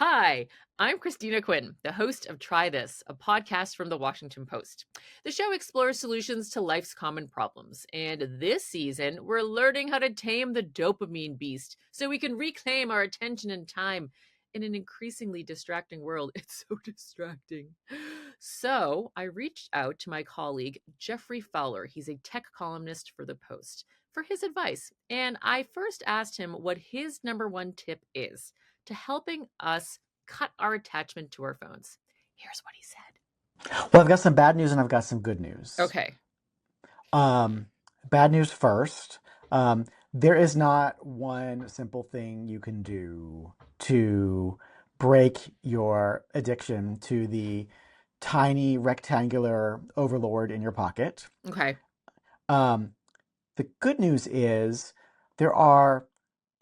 Hi, I'm Cristina Quinn, the host of Try This, a podcast from the Washington Post. The show explores solutions to life's common problems, and this season, we're learning how to tame the dopamine beast so we can reclaim our attention and time in an increasingly distracting world. It's so distracting. So, I reached out to my colleague, Geoffrey Fowler. He's a tech columnist for the Post, for his advice. And I first asked him what his number one tip is to helping us cut our attachment to our phones. Here's what he said. Well, I've got some bad news and I've got some good news. Okay. Um, Bad news first. There is not one simple thing you can do to break your addiction to the tiny rectangular overlord in your pocket. Okay. Um, the good news is there are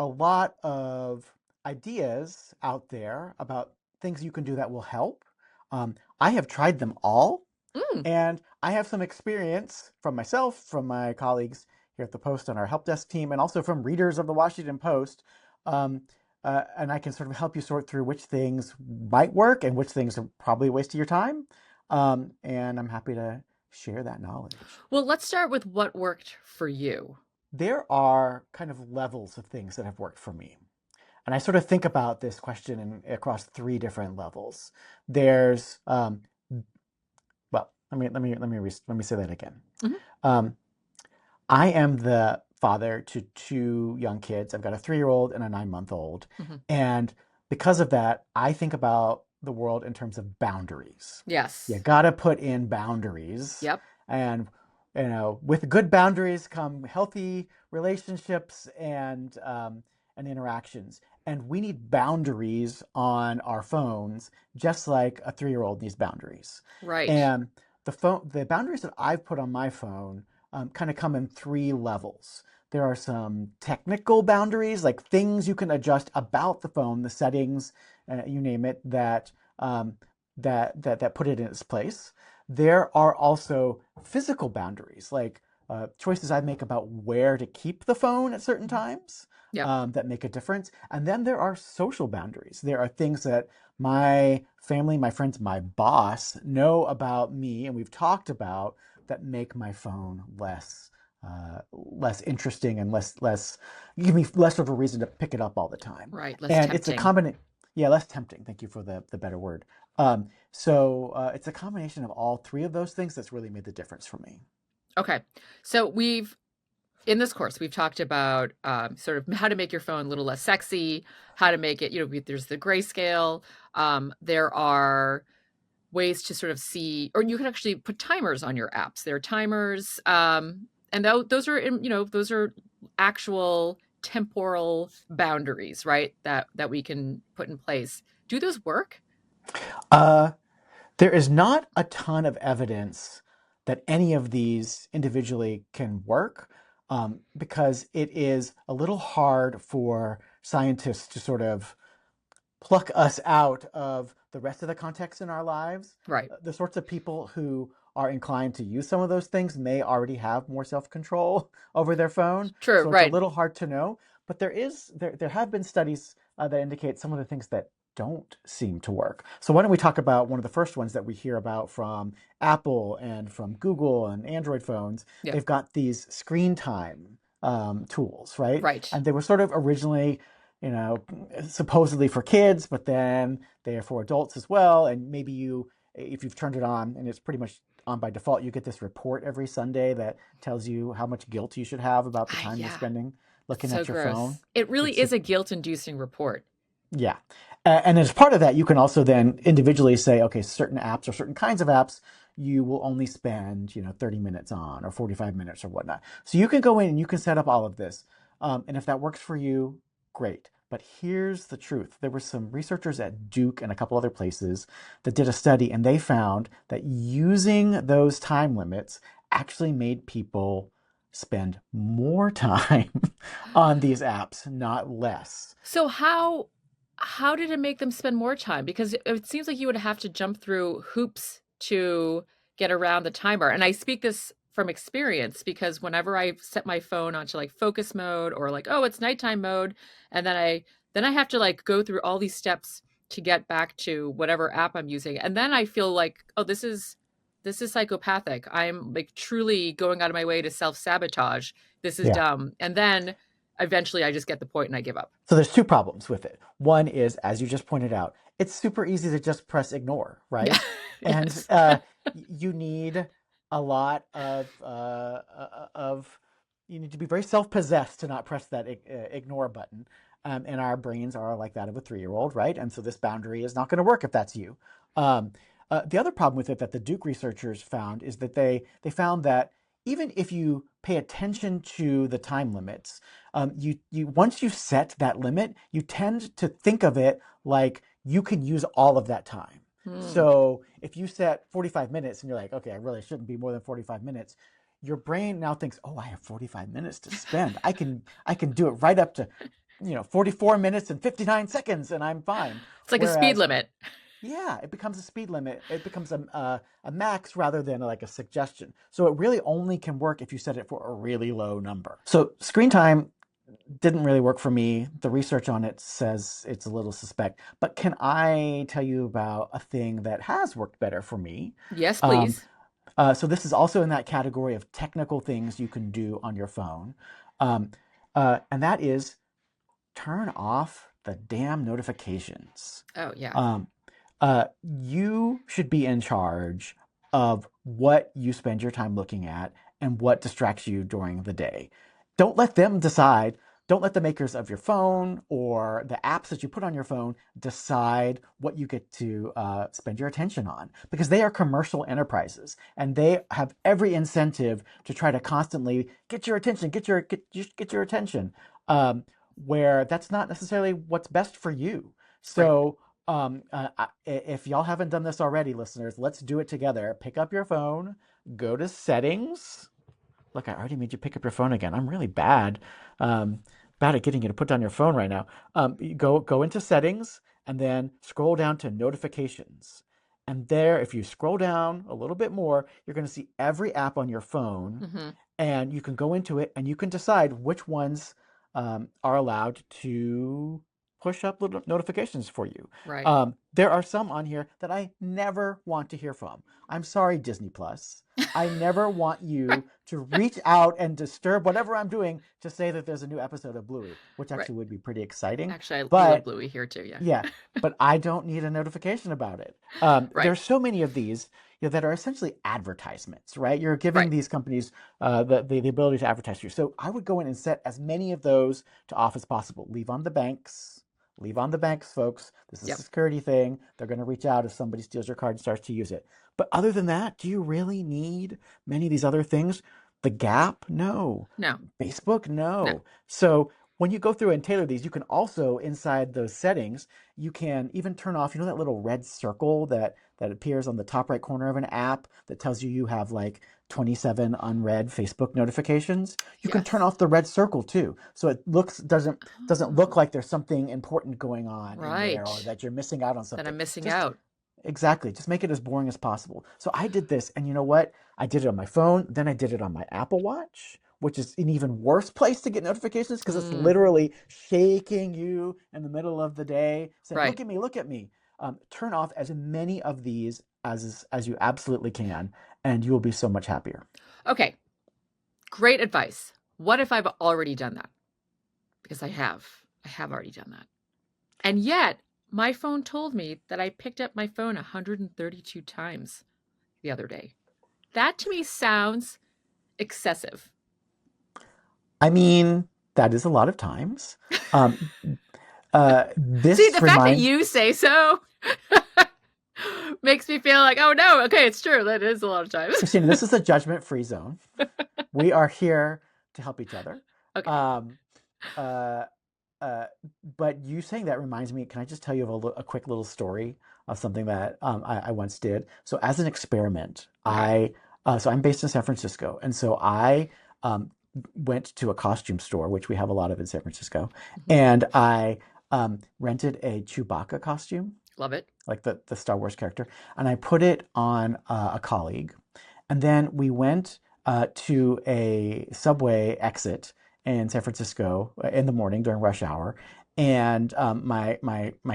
a lot of ideas out there about things you can do that will help. I have tried them all. Mm. And I have some experience from myself, from my colleagues here at the Post on our help desk team, and also from readers of the Washington Post. Um, and I can sort of help you sort through which things might work and which things are probably a waste of your time. And I'm happy to share that knowledge. Well, let's start with what worked for you. There are kind of levels of things that have worked for me. And I sort of think about this question across three different levels. There's well, let me say that again. Mhm. Um, I am the father to two young kids. I've got a 3-year-old and a 9-month-old. Mhm. And because of that, I think about the world in terms of boundaries. Yes. You got to put in boundaries. Yep. And, with good boundaries come healthy relationships and interactions. And we need boundaries on our phones, just like a 3-year-old needs boundaries. Right. And the boundaries that I've put on my phone kind of come in 3 levels. There are some technical boundaries, like things you can adjust about the phone, the settings, you name it, that put it in its place. There are also physical boundaries, like choices I make about where to keep the phone at certain times Yep. that make a difference. And then there are social boundaries. There are things that my family, my friends, my boss know about me, and we've talked about that make my phone less interesting and less give me less of a reason to pick it up all the time. Right. Less And it's a tempting. combination, yeah, less tempting. Thank you for the better word. So it's a combination of all 3 of those things that's really made the difference for me. Okay. So in this course, we've talked about sort of how to make your phone a little less sexy, how to make it, there's the grayscale. There are ways to sort of see, or you can actually put timers on your apps. There are timers, and those are, those are actual temporal boundaries, right? That we can put in place. Do those work? Uh, there is not a ton of evidence that any of these individually can work because it is a little hard for scientists to sort of pluck us out of the rest of the context in our lives. Right. The sorts of people who are inclined to use some of those things may already have more self-control over their phone, True. so it's a Right. little hard to know. But there have been studies that indicate some of the things that don't seem to work. So why don't we talk about one of the first ones that we hear about from Apple and from Google and Android phones? Yeah. They've got these screen time tools, right? Right. And they were sort of originally supposedly for kids, but then they are for adults as well. And maybe if you've turned it on and it's pretty much on by default, you get this report every Sunday that tells you how much guilt you should have about the time you're Yeah. spending It's looking so at your phone. gross. It really It's is a guilt-inducing report. Yeah. And as part of that, you can also then individually say, okay, certain apps or certain kinds of apps, you will only spend, 30 minutes on or 45 minutes or whatnot. So you can go in and you can set up all of this. And if that works for you, great. But here's the truth. There were some researchers at Duke and a couple other places that did a study, and they found that using those time limits actually made people spend more time on these apps, not less. So how did it make them spend more time? Because it seems like you would have to jump through hoops to get around the timer. And I speak this from experience because whenever I set my phone onto like focus mode or like, oh, it's nighttime mode, and then I have to like go through all these steps to get back to whatever app I'm using. And then I feel like, oh, this is psychopathic. I'm like truly going out of my way to self-sabotage. This is Yeah. dumb. And then eventually I just get the point and I give up. So there's two problems with it. One is, as you just pointed out, it's super easy to just press ignore, right? And Yes. you need a lot of you need to be very self-possessed to not press that ignore button. And our brains are like that of a 3-year-old, right? And so this boundary is not going to work if that's you. Um, the other problem with it that the Duke researchers found is that they found that even if you pay attention to the time limits, you once you set that limit, you tend to think of it like you can use all of that time. Hmm. So if you set 45 minutes and you're like, okay, I really shouldn't be more than 45 minutes, your brain now thinks, oh, I have 45 minutes to spend. I can do it right up to 44 minutes and 59 seconds and I'm fine. It's like a speed Whereas, limit. yeah, it becomes a speed limit. It becomes a max rather than like a suggestion. So it really only can work if you set it for a really low number. So screen time didn't really work for me. The research on it says it's a little suspect. But can I tell you about a thing that has worked better for me? Yes, Um, please. so this is also in that category of technical things you can do on your phone. Um, and that is turn off the damn notifications. Oh, yeah. Um, you should be in charge of what you spend your time looking at and what distracts you during the day. Don't let them decide. Don't let the makers of your phone or the apps that you put on your phone decide what you get to spend your attention on, because they are commercial enterprises and they have every incentive to try to constantly get your attention, get your attention, where that's not necessarily what's best for you. Right. So if y'all haven't done this already, listeners, let's do it together. Pick up your phone, go to settings. Look, I already made you pick up your phone again. I'm really um, bad at getting you to put down your phone right now. You go into settings and then scroll down to notifications. And there, if you scroll down a little bit more, you're going to see every app on your phone, Hmm. and you can go into it and you can decide which ones are allowed to push up little notifications for you. Right. There are some on here that I never want to hear from. I'm sorry, Disney Plus. I never want Right. you to reach out and disturb whatever I'm doing to say that there's a new episode of Bluey, which Right. actually would be pretty exciting. Actually, we love But Bluey here too. Yeah. yeah, but I don't need a notification about it. Right. There's so many of these, that are essentially advertisements, right? You're giving Right. these companies the ability to advertise you. So I would go in and set as many of those to off as possible. Leave on the banks. Leave on the banks, folks. This is a Yep. security thing. They're going to reach out if somebody steals your card and starts to use it. But other than that, do you really need many of these other things? The Gap? No. No. Facebook? No. No. So when you go through and tailor these, you can also, inside those settings, you can even turn off, that little red circle that appears on the top right corner of an app that tells you you have like 27 unread Facebook notifications. You can turn Yes. off the red circle too. So it doesn't look Oh, like there's something important going on in there or right. that you're missing out on That something. I'm missing Just out. exactly. Just make it as boring as possible. So I did this, and you know what? I did it on my phone, then I did it on my Apple Watch, which is an even worse place to get notifications because it's Mm, literally shaking you in the middle of the day, saying, right. "Look at me, look at me." Turn off as many of these as you absolutely can, and you will be so much happier. Okay. Great advice. What if I've already done that? Because I have. I have already done that. And yet, my phone told me that I picked up my phone 132 times the other day. That to me sounds excessive. I mean, that is a lot of times. Um, See, this the fact that reminds you say so makes me feel like, oh no, okay, it's true. That is a lot of times. Christina, this is a judgment-free zone. We are here to help each other. Okay. Um, uh, uh, but you saying that reminds me, can I just tell you of a quick little story of something that I once did? So as an experiment, Okay. so I'm based in San Francisco, and so I um, went to a costume store, which we have a lot of in San Francisco, Mhm. and I rented a Chewbacca costume, Love it. like the Star Wars character, and I put it on a colleague. And then we went to a subway exit in San Francisco in the morning during rush hour. and my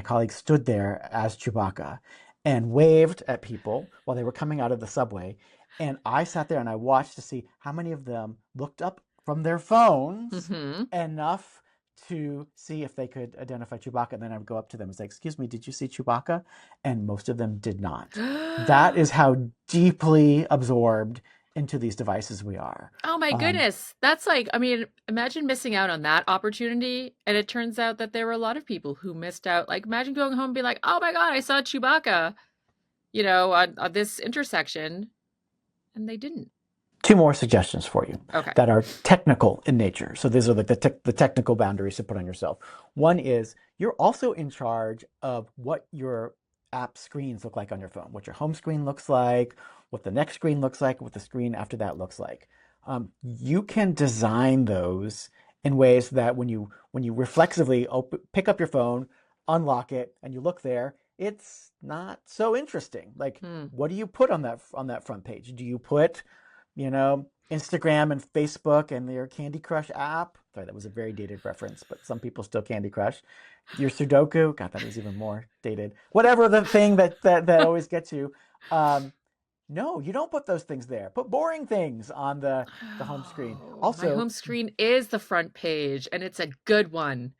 colleague stood there as Chewbacca and waved at people while they were coming out of the subway. And I sat there and I watched to see how many of them looked up from their phones Mm-hmm. enough to see if they could identify Chewbacca. And then I would go up to them and say, "Excuse me, did you see Chewbacca?" And most of them did not. That is how deeply absorbed into these devices we are. Oh my goodness. That's like, I mean, imagine missing out on that opportunity. And it turns out that there were a lot of people who missed out. Like, imagine going home and be like, oh my God, I saw Chewbacca, on this intersection. And they didn't. Two more suggestions for you Okay. that are technical in nature. So these are like the technical boundaries to put on yourself. One is you're also in charge of what your app screens look like on your phone, what your home screen looks like, what the next screen looks like, what the screen after that looks like. You can design those in ways that when you reflexively pick up your phone, unlock it, and you look there, it's not so interesting. Like, Hmm. what do you put on that front page? Do you put Instagram and Facebook and their Candy Crush app? Sorry, that was a very dated reference, but some people still Candy Crush. Your Sudoku, God, that was even more dated. Whatever the thing that always gets you. No, you don't put those things there. Put boring things on the home screen. Oh, my Also, home screen is the front page, and it's a good one.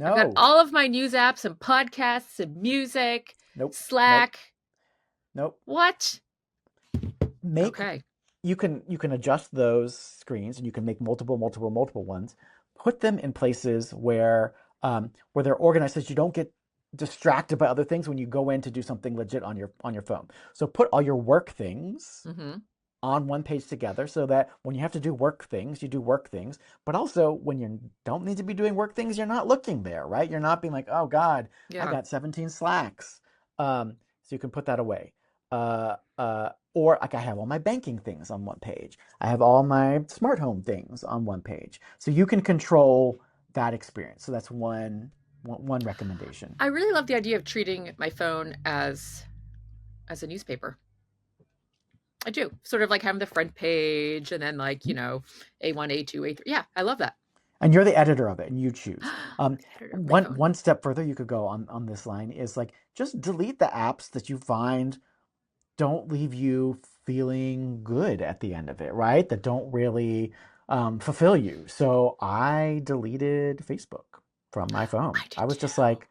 I've got no, all of my news apps and podcasts and music, nope, nope, Slack. nope. What? Make Okay. you can adjust those screens and you can make multiple ones. Put them in places where they're organized so that you don't get distracted by other things when you go in to do something legit on your phone. So put all your work things Mm-hmm. on one page together so that when you have to do work things, you do work things. But also when you don't need to be doing work things, you're not looking there, right? You're not being like, oh God, I Yeah. got 17 slacks. So you can put that away. Or like I have all my banking things on one page. I have all my smart home things on one page. So you can control that experience. So that's one recommendation. I really love the idea of treating my phone as a newspaper. I do. Sort of like having the front page and then like, A1, A2, A3. Yeah, I love that. And you're the editor of it and you choose. Editor of my One phone. one step further you could go on this line is like just delete the apps that you find don't leave you feeling good at the end of it, right? That don't really fulfill you. So I deleted Facebook from my phone. I did I was too. just like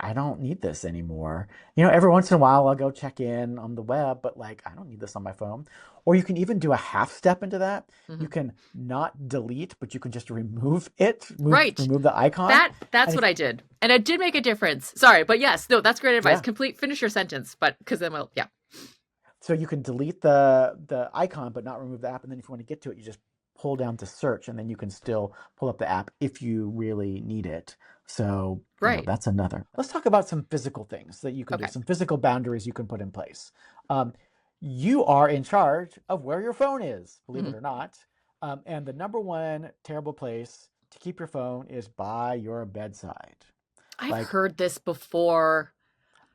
I don't need this anymore. Every once in a while I'll go check in on the web, but like I don't need this on my phone. Or you can even do a half step into that. Hmm. You can not delete, but you can just remove it, Right. remove the icon. That's And what if I did. And it did make a difference. Sorry, but yes, no, that's great advice. yeah, Finish your sentence, but because then we'll, yeah. so you can delete the icon but not remove the app, and then if you want to get to it, you just pull down to search, and then you can still pull up the app if you really need it. So, Right. that's another. Let's talk about some physical things that you can do, Okay. some physical boundaries you can put in place. Um, you are in charge of where your phone is, believe Hmm. it or not. And the number one terrible place to keep your phone is by your bedside. I've Like, heard this before.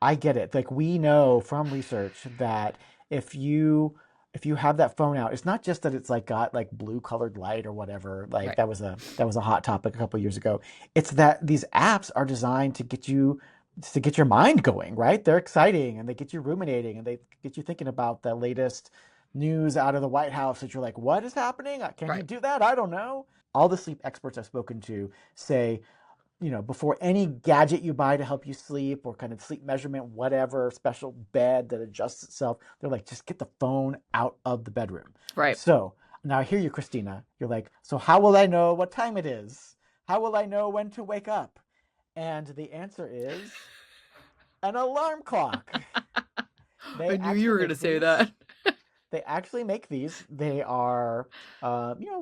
I get it. Like we know from research that if you if you have that phone out, it's not just that it's like got like blue colored light or whatever. Like Right. that was a hot topic a couple years ago. It's that these apps are designed to get your mind going, right? They're exciting and they get you ruminating and they get you thinking about the latest news out of the White House that you're like, what is happening? Can he Right. do that? I don't know. All the sleep experts I've spoken to say before any gadget you buy to help you sleep or kind of sleep measurement, whatever, special bed that adjusts itself, they're like, just get the phone out of the bedroom. Right. So now I hear you, Christina. You're like, so how will I know what time it is? How will I know when to wake up? And the answer is an alarm clock. They I knew you actually were going to make say these. that. They actually make these. They are,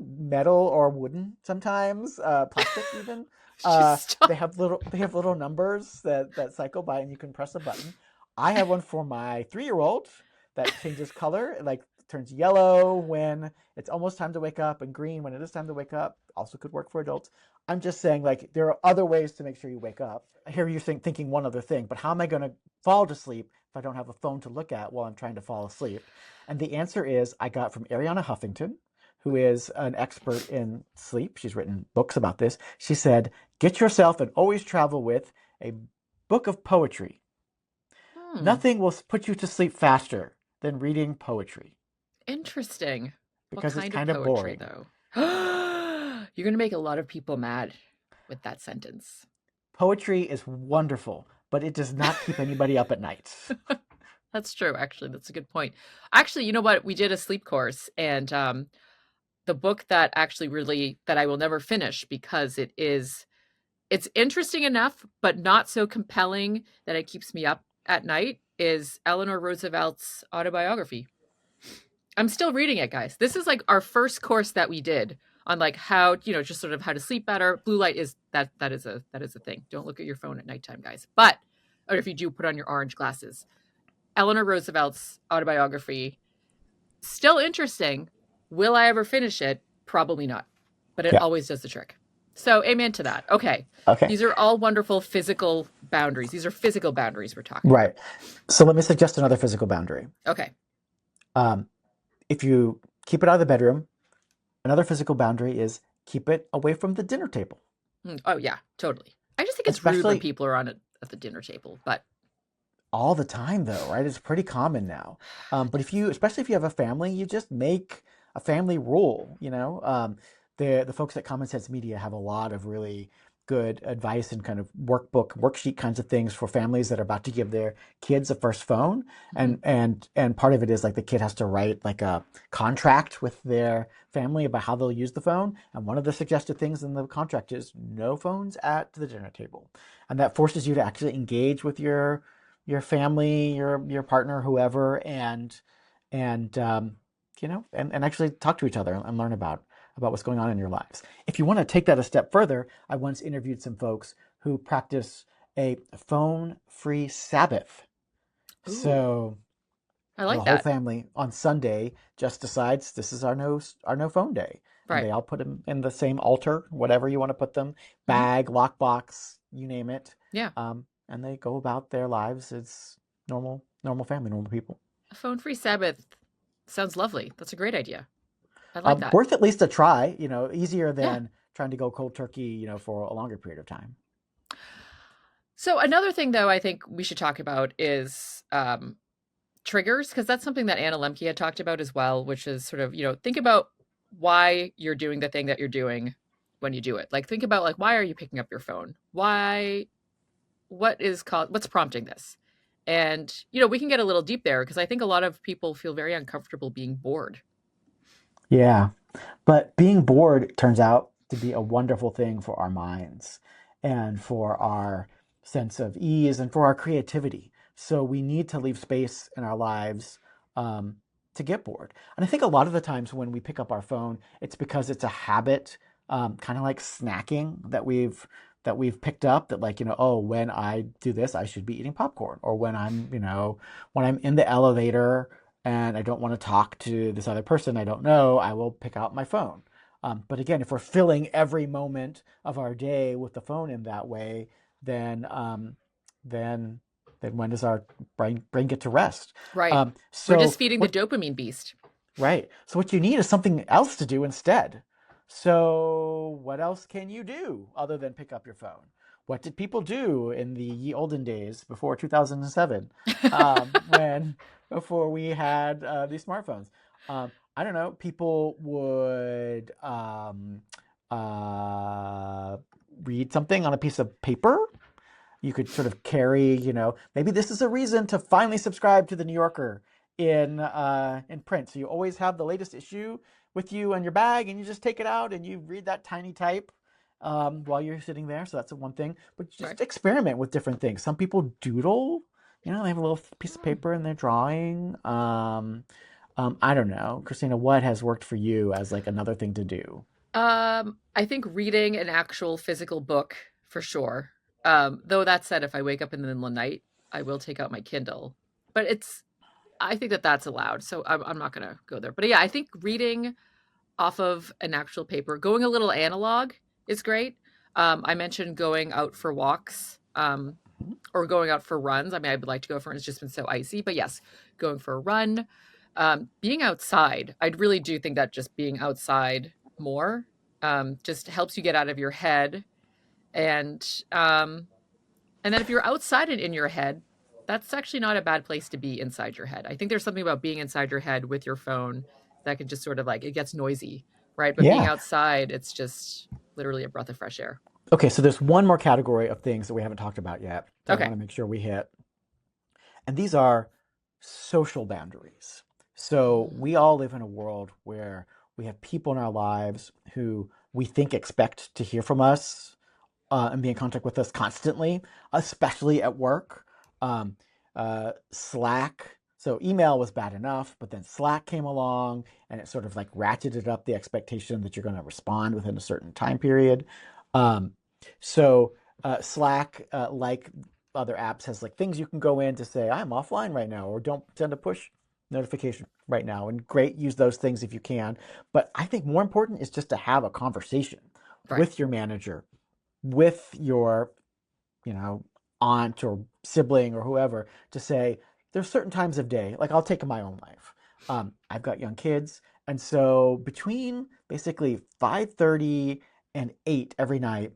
metal or wooden sometimes, plastic even. Just They stop. have little numbers that cycle by, and you can press a button. I have one for my 3-year-old that changes color. It like turns yellow when it's almost time to wake up, and green when it is time to wake up. Also could work for adults. I'm just saying, like, there are other ways to make sure you wake up. I hear you thinking one other thing, but how am I going to fall to sleep if I don't have a phone to look at while I'm trying to fall asleep? And the answer is I got from Ariana Huffington, who is an expert in sleep. She's written books about this. She said, Get yourself and always travel with a book of poetry. Hmm. Nothing will put you to sleep faster than reading poetry Interesting. What because it's kind of kind of poetry, boring. though? You're going to make a lot of people mad with that sentence. Poetry is wonderful, but it does not keep anybody up at night. That's true, actually. That's a good point. Actually, you know what? We did a sleep course, and the book that actually really that I will never finish because it's interesting enough, but not so compelling that it keeps me up at night is Eleanor Roosevelt's autobiography. I'm still reading it, guys. This is like our first course that we did on like how, just sort of how to sleep better. Blue light is that is a thing. Don't look at your phone at nighttime, guys. But or if you do, put on your orange glasses. Eleanor Roosevelt's autobiography, still interesting. Will I ever finish it? Probably not. But it Yeah. always does the trick. So amen to that. Okay. Okay. These are all wonderful physical boundaries. These are physical boundaries we're talking about. Right. So let me suggest another physical boundary. Okay. Um, if you keep it out of the bedroom, another physical boundary is keep it away from the dinner table. Oh yeah, totally. I just think it's rude when Especially people are on it at the dinner table, but all the time, though, right? It's pretty common now. But if you, especially if you have a family, you just make a family rule. The folks at Common Sense Media have a lot of really good advice and kind of worksheet kinds of things for families that are about to give their kids a first phone. mhm. And part of it is like the kid has to write like a contract with their family about how they'll use the phone. And one of the suggested things in the contract is no phones at the dinner table. And that forces you to actually engage with your family, your partner, whoever, and actually talk to each other and learn about what's going on in your lives. If you want to take that a step further, I once interviewed some folks who practice a phone-free Sabbath. Ooh, So I the like whole that. family on Sunday just decides this is our no phone day, and Right. they all put them in the same altar, whatever you want to put them, Hmm. bag, lockbox, you name it, Yeah. and they go about their lives as normal family, normal people. A phone-free Sabbath sounds lovely. That's a great idea. I like that. Worth at least a try. Easier Yeah. than trying to go cold turkey, for a longer period of time. So another thing, though, I think we should talk about is triggers, because that's something that Anna Lemke had talked about as well, which is sort of, think about why you're doing the thing that you're doing when you do it. Like, think about like, why are you picking up your phone? What's prompting this? And, we can get a little deep there because I think a lot of people feel very uncomfortable being bored. Yeah. But being bored turns out to be a wonderful thing for our minds and for our sense of ease and for our creativity. So we need to leave space in our lives um, to get bored. And I think a lot of the times when we pick up our phone, it's because it's a habit, kind of like snacking that we've picked up that like, oh, when I do this, I should be eating popcorn. Or when I'm in the elevator and I don't want to talk to this other person I don't know, I will pick out my phone. But again, if we're filling every moment of our day with the phone in that way, then then then when does our brain get to rest? Right. Um, We're just so feeding the what dopamine beast. Right. So what you need is something else to do instead. So what else can you do other than pick up your phone? What did people do in the ye olden days before 2007, when before we had these smartphones? I don't know. People would uh, read something on a piece of paper. You could sort of carry, maybe this is a reason to finally subscribe to the New Yorker in print. So you always have the latest issue with you in your bag, and you just take it out and you read that tiny type while you're sitting there. So that's the one thing. But Right. just experiment with different things. Some people doodle. They have a little piece of Hmm. paper and they're drawing. I don't know, Christina. What has worked for you as like another thing to do? I think reading an actual physical book for sure. Though that said, if I wake up in the middle of the night, I will take out my Kindle. But I think that that's allowed, so I'm not gonna go there. But yeah, I think reading off of an actual paper, going a little analog is great. I mentioned going out for walks, or going out for runs. I mean, I would like to go for it. It's just been so icy, but yes, going for a run, being outside. I really do think that just being outside more just helps you get out of your head And um, and then if you're outside and in your head, that's actually not a bad place to be inside your head. I think there's something about being inside your head with your phone that can just sort of like it gets noisy, right? But being Yeah. outside, it's just literally a breath of fresh air. Okay, so there's one more category of things that we haven't talked about yet that I Okay. want to make sure we hit. And these are social boundaries. So Mm, we all live in a world where we have people in our lives who we think expect to hear from us and be in contact with us constantly, especially at work. Um, Slack. So email was bad enough, but then Slack came along and it sort of like ratcheted up the expectation that you're going to respond within a certain time period. Um, Slack, like other apps, has like things you can go in to say, I'm offline right now, or don't send a push notification right now. And great, use those things if you can. But I think more important is just to have a conversation right. with your manager, with your, you know, aunt or sibling or whoever, to say there's certain times of day, like I'll take in my own life. I've got young kids, and so between basically 5:30 and 8 every night,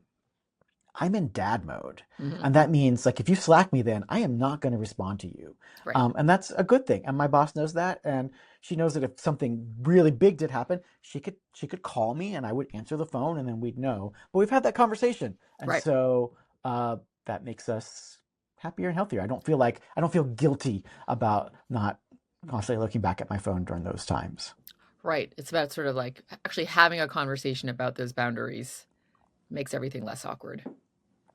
I'm in dad mode. Hmm. And that means like if you Slack me, then I am not going to respond to you. Right. And that's a good thing. And my boss knows that. And she knows that if something really big did happen, she could call me and I would answer the phone and then we'd know. But we've had that conversation. And Right. so that makes us happier and healthier. I don't feel guilty about not constantly looking back at my phone during those times. Right. It's about sort of like actually having a conversation about those boundaries makes everything less awkward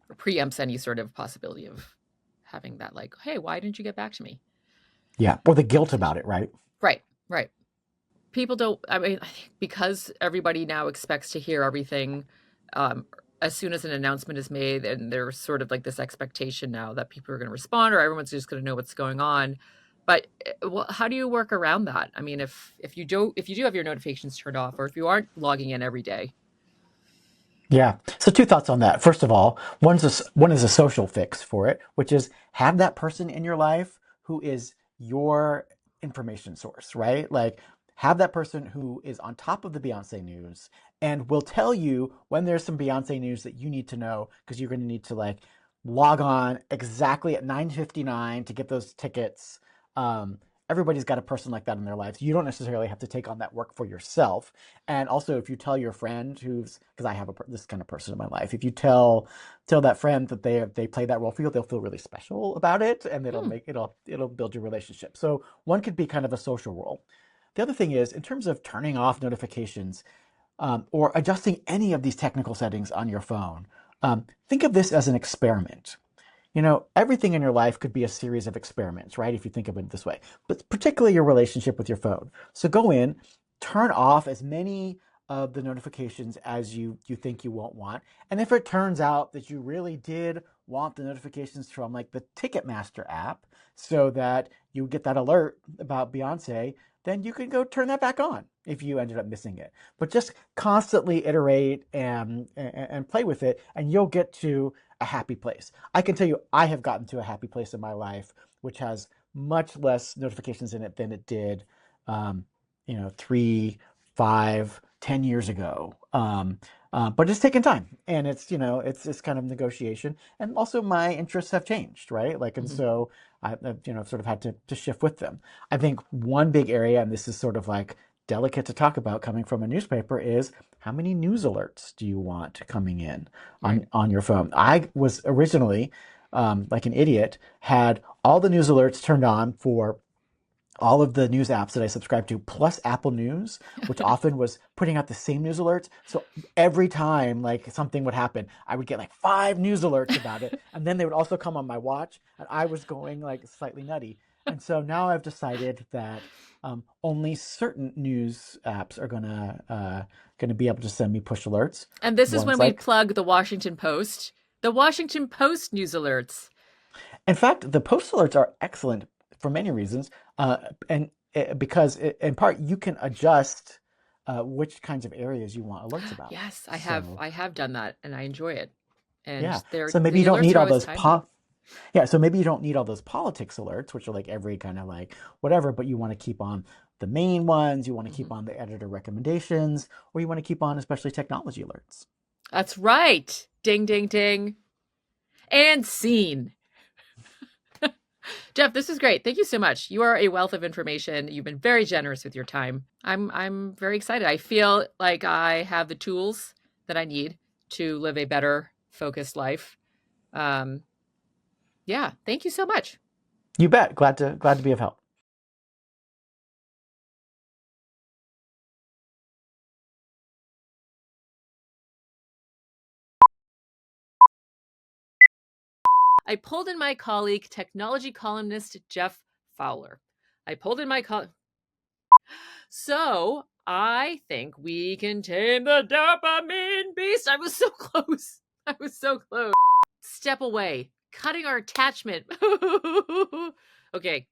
or preempts any sort of possibility of having that, like, hey, why didn't you get back to me Yeah. Or the guilt conversation? about it, right? Right. Right. People don't, I mean, I think because everybody now expects to hear everything um, as soon as an announcement is made, and there's sort of like this expectation now that people are going to respond or everyone's just going to know what's going on. But well, how do you work around that? I mean, if you do have your notifications turned off, or if you aren't logging in every day. Yeah. So two thoughts on that. First of all, one is a social fix for it, which is have that person in your life who is your information source, right? Like have that person who is on top of the Beyonce news and will tell you when there's some Beyonce news that you need to know because you're going to need to like log on exactly at 9:59 to get those tickets. Um, Everybody's got a person like that in their lives. You don't necessarily have to take on that work for yourself. And also, if you tell your friend who's, because I have this kind of person in my life, if you tell that friend that they play that role for you, they'll feel really special about it, and Hmm. it'll build your relationship. So one could be kind of a social role. The other thing is in terms of turning off notifications or adjusting any of these technical settings on your phone. Think of this as an experiment. You know, everything in your life could be a series of experiments, right? If you think of it this way, but particularly your relationship with your phone. So go in, turn off as many of the notifications as you think you won't want. And if it turns out that you really did want the notifications from like the Ticketmaster app so that you get that alert about Beyonce, then you can go turn that back on if you ended up missing it. But just constantly iterate and play with it, and you'll get to a happy place. I can tell you, I have gotten to a happy place in my life, which has much less notifications in it than it did, um, 3, 5, 10 years ago. But it's taken time, and it's kind of negotiation, and also my interests have changed, right? Like, and Hmm. so I've sort of had to shift with them. I think one big area, and this is sort of like delicate to talk about coming from a newspaper, is how many news alerts do you want coming in Right. on your phone? I was originally, like an idiot, had all the news alerts turned on for all of the news apps that I subscribe to, plus Apple News, which often was putting out the same news alerts. So every time like something would happen, I would get like 5 news alerts about it, and then they would also come on my watch, and I was going like slightly nutty. And so now I've decided that only certain news apps are gonna be able to send me push alerts. And this is Ones when we like, plug the Washington Post. The Washington Post news alerts. in fact, the post alerts are excellent for many reasons, uh, and because in part you can adjust which kinds of areas you want alerts about. Yes, So I have done that and I enjoy it. And yeah, so maybe you the don't alerts need are all always those timely. yeah, so maybe you don't need all those politics alerts, which are like every kind of like whatever, but you want to keep on the main ones. You want to keep Hmm. on the editor recommendations, or you want to keep on especially technology alerts. That's right. Ding, ding, ding. And scene. Jeff, this is great. Thank you so much. You are a wealth of information. You've been very generous with your time. I'm very excited. I feel like I have the tools that I need to live a better, focused life. Yeah, thank you so much. You bet. Glad to be of help. I pulled in my colleague, technology columnist Geoff Fowler. I pulled in my So I think we can tame the dopamine beast. I was so close. I was so close. Step away, cutting our attachment. Okay,